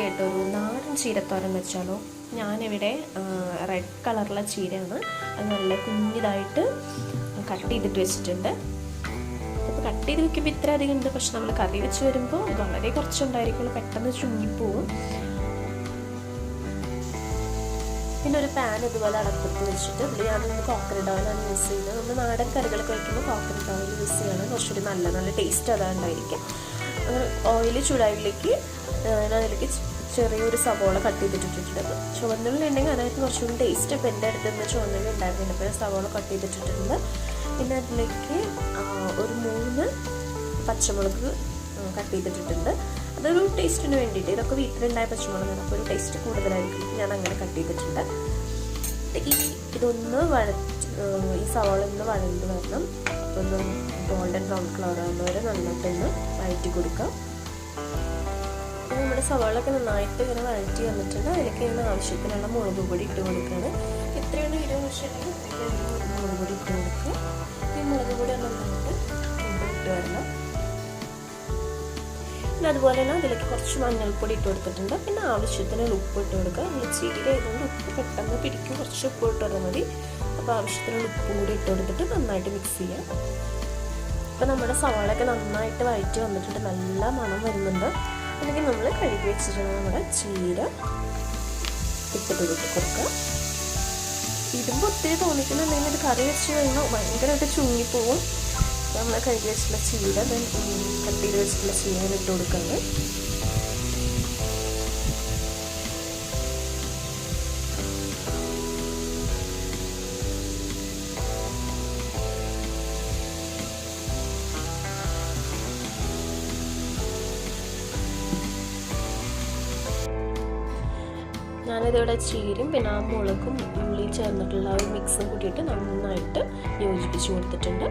അടിപൊളിയായിട്ട് ഒരു നാടൻ ചീരത്തോരൻ വെച്ചാലോ. ഞാനിവിടെ റെഡ് കളറുള്ള ചീരയാണ്, അത് നല്ല കുഞ്ഞിതായിട്ട് കട്ട് ചെയ്തിട്ട് വെച്ചിട്ടുണ്ട്. അപ്പോൾ കട്ട് ചെയ്ത് വെക്കുമ്പോൾ ഇത്ര അധികം ഉണ്ട്, പക്ഷെ നമ്മൾ കറി വെച്ച് വരുമ്പോൾ വളരെ കുറച്ചുണ്ടായിരിക്കുള്ളൂ, പെട്ടെന്ന് ചുങ്ങിപ്പോവും. പിന്നെ ഒരു പാൻ ഇതുപോലെ അടപ്പത്ത് വെച്ചിട്ട് ഇതിൽ ഞാനൊന്ന് കോക്കനട്ട് ഓയിലാണ് യൂസ് ചെയ്യുന്നത്. നമ്മൾ നാടൻ കറികളൊക്കെ വയ്ക്കുമ്പോൾ കോക്കനട്ട് ഓയിൽ യൂസ് ചെയ്യണം, കുറച്ചുകൂടി നല്ല ടേസ്റ്റ് അതാണ്ടായിരിക്കും. അങ്ങനെ ഓയിൽ ചൂടായിലേക്ക് ഞാൻ അതിലേക്ക് ചെറിയൊരു സവോള കട്ട് ചെയ്തിട്ടിട്ടുണ്ട്. ചുവന്നുള്ളി ഉണ്ടെങ്കിൽ അതായിരിക്കും കുറച്ചുകൂടി ടേസ്റ്റ്. അപ്പോൾ എൻ്റെ അടുത്ത് നിന്ന് ചുവന്നുള്ളി ഉണ്ടായിരുന്നില്ല, അപ്പോൾ ഞാൻ സവോള കട്ട് ചെയ്തിട്ടിട്ടുണ്ട്. പിന്നെ അതിലേക്ക് ഒരു 3 പച്ചമുളക് കട്ട് ചെയ്തിട്ടിട്ടുണ്ട്. അതൊരു ടേസ്റ്റിന് വേണ്ടിയിട്ട്, ഇതൊക്കെ വീട്ടിലുണ്ടായ പച്ചമുളകാണ്, അപ്പോൾ ഒരു ടേസ്റ്റ് കൂടുതലായിരിക്കും. ഞാൻ അങ്ങനെ കട്ട് ചെയ്തിട്ടുണ്ട്. ഇതൊന്ന് ഈ സവാള ഒന്ന് വഴണ്ട് വരണം. ഒന്ന് ഗോൾഡൻ ബ്രൗൺ കളർ ആകുന്ന വരെ നന്നായിട്ടൊന്ന് വഴറ്റി കൊടുക്കാം. നമ്മുടെ സവാളൊക്കെ നന്നായിട്ട് ഇങ്ങനെ വഴറ്റി വന്നിട്ടുണ്ട്. അതിലേക്ക് ഇങ്ങനെ ആവശ്യത്തിനുള്ള മുളക് പൊടി ഇട്ട് കൊടുക്കുകയാണ്. എത്രയാണ് എരിവ് വെച്ചിട്ടുണ്ടെങ്കിൽ മുളക് പൊടി ഇട്ട് കൊടുക്കുക. ഈ മുളക് പൊടി നന്നായിട്ട് ഇട്ട് വരണം. പിന്നെ അതുപോലെ തന്നെ അതിലേക്ക് കുറച്ച് മഞ്ഞൾപ്പൊടി ഇട്ട് കൊടുത്തിട്ടുണ്ട്. പിന്നെ ആവശ്യത്തിന് ഉപ്പ് ഇട്ട് കൊടുക്കുക. നമ്മൾ ചീര ആയതുകൊണ്ട് ഉപ്പ് പെട്ടെന്ന് പിടിക്കും, കുറച്ച് ഉപ്പ് ഇട്ടാൽ മതി. അപ്പോൾ ആവശ്യത്തിനുള്ള ഉപ്പും കൂടി ഇട്ട് കൊടുത്തിട്ട് നന്നായിട്ട് മിക്സ് ചെയ്യാം. അപ്പോൾ നമ്മുടെ സവാളയൊക്കെ നന്നായിട്ട് വഴറ്റി വന്നിട്ടുണ്ട്, നല്ല മണം വരുന്നുണ്ട്. അല്ലെങ്കിൽ നമ്മൾ കഴുകി വെച്ചിട്ടുള്ള നമ്മുടെ ചീര ഇട്ടിട്ട് കൊടുക്കുക. ഇടുമ്പോൾ ഒത്തിരി തോന്നിക്കുന്നുണ്ടെങ്കിൽ ഇത് കറി വെച്ച് കഴിഞ്ഞാൽ ഭയങ്കരമായിട്ട് ചുങ്ങിപ്പോവും. നമ്മൾ കഴുകി വെച്ചിട്ടുള്ള ചീര കട്ട് ചെയ്ത് വെച്ചിട്ടുള്ള ചീര ഇട്ട് കൊടുക്കുന്നത്. ഞാനിതിവിടെ ചീരയും പിന്നെ ആ മുളകും ഉള്ളിയും ചേർന്നിട്ടുള്ള ഒരു മിക്സും കൂട്ടിയിട്ട് നന്നായിട്ട് യോജിപ്പിച്ച് കൊടുത്തിട്ടുണ്ട്.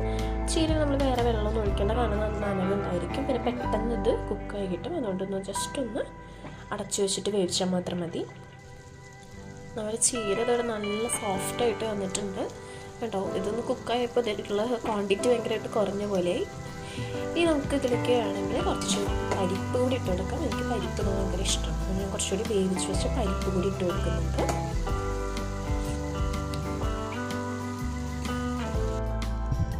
ചീര നമ്മൾ വേറെ വെള്ളമൊന്നും ഒഴിക്കേണ്ട, കാരണം നനവുണ്ടായിരിക്കും. പിന്നെ പെട്ടെന്ന് ഇത് കുക്കായി കിട്ടും. അതുകൊണ്ടൊന്ന് ജസ്റ്റ് ഒന്ന് അടച്ചു വെച്ചിട്ട് വേവിച്ചാൽ മാത്രം മതി. നമ്മുടെ ചീര ഇതോടെ നല്ല സോഫ്റ്റായിട്ട് വന്നിട്ടുണ്ട് കേട്ടോ. ഇതൊന്ന് കുക്കായപ്പോൾ ഇതിലുള്ള ക്വാണ്ടിറ്റി ഭയങ്കരമായിട്ട് കുറഞ്ഞ പോലെയായി. ഇനി നമുക്ക് ഇതിലേക്ക് ആണെങ്കിൽ കുറച്ച് പരിപ്പ് കൂടി ഇട്ട് കൊടുക്കാം. എനിക്ക് പരിപ്പ് ഭയങ്കര ഇഷ്ടമാണ്, ഞാൻ കുറച്ചുകൂടി വേവിച്ച് വെച്ച് പരിപ്പ് കൂടി ഇട്ട് കൊടുക്കുന്നുണ്ട്.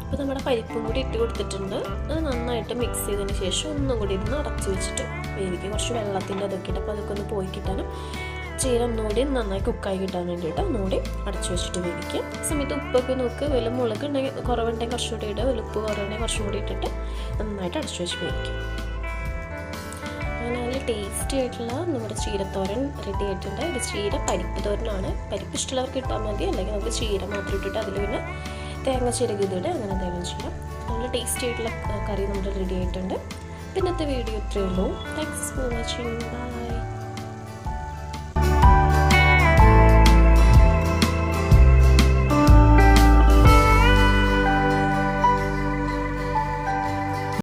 അപ്പോൾ നമ്മുടെ പരിപ്പും കൂടി ഇട്ട് കൊടുത്തിട്ടുണ്ട്. അത് നന്നായിട്ട് മിക്സ് ചെയ്തതിന് ശേഷം ഒന്നും കൂടി ഇന്ന് അടച്ച് വെച്ചിട്ട് വേവിക്കുക. കുറച്ച് വെള്ളത്തിൻ്റെ അതൊക്കെ ഇട്ട്, അപ്പോൾ അതൊക്കെ ഒന്ന് പോയി കിട്ടാനും ചീര ഒന്നുകൂടി നന്നായി കുക്കായി കിട്ടാൻ വേണ്ടിയിട്ട് ഒന്നുകൂടി അടച്ചു വെച്ചിട്ട് വേവിക്കുക. സമയത്ത് ഉപ്പൊക്കെ നോക്ക്, വല്ല മുളക് ഉണ്ടെങ്കിൽ കുറവുണ്ടെങ്കിൽ കുറച്ചുകൂടി ഇടുക, വല്ല ഉപ്പ് കുറവുണ്ടെങ്കിൽ കുറച്ചും കൂടി ഇട്ടിട്ട് നന്നായിട്ട് അടച്ചു വെച്ച് വേവിക്കുക. അങ്ങനെ നല്ല ടേസ്റ്റി ആയിട്ടുള്ള നമ്മുടെ ചീരത്തോരൻ റെഡി ആയിട്ടുണ്ട്. ഇത് ചീര പരിപ്പ് തോരനാണ്. പരിപ്പ് ഇഷ്ടമുള്ളവർക്ക് ഇട്ടാൽ മതി, അല്ലെങ്കിൽ നമുക്ക് ചീര മാത്രം ഇട്ടിട്ട് അതിൽ പിന്നെ തേങ്ങ ചിരകിതിട്ട് അങ്ങനെ എന്തെങ്കിലും ചെയ്യാം. നല്ല ടേസ്റ്റി ആയിട്ടുള്ള കറി നമ്മുടെ റെഡി ആയിട്ടുണ്ട്. പിന്നത്തെ വീഡിയോ ഇത്രയേ ഉള്ളൂ. Thanks for watching. ബൈ.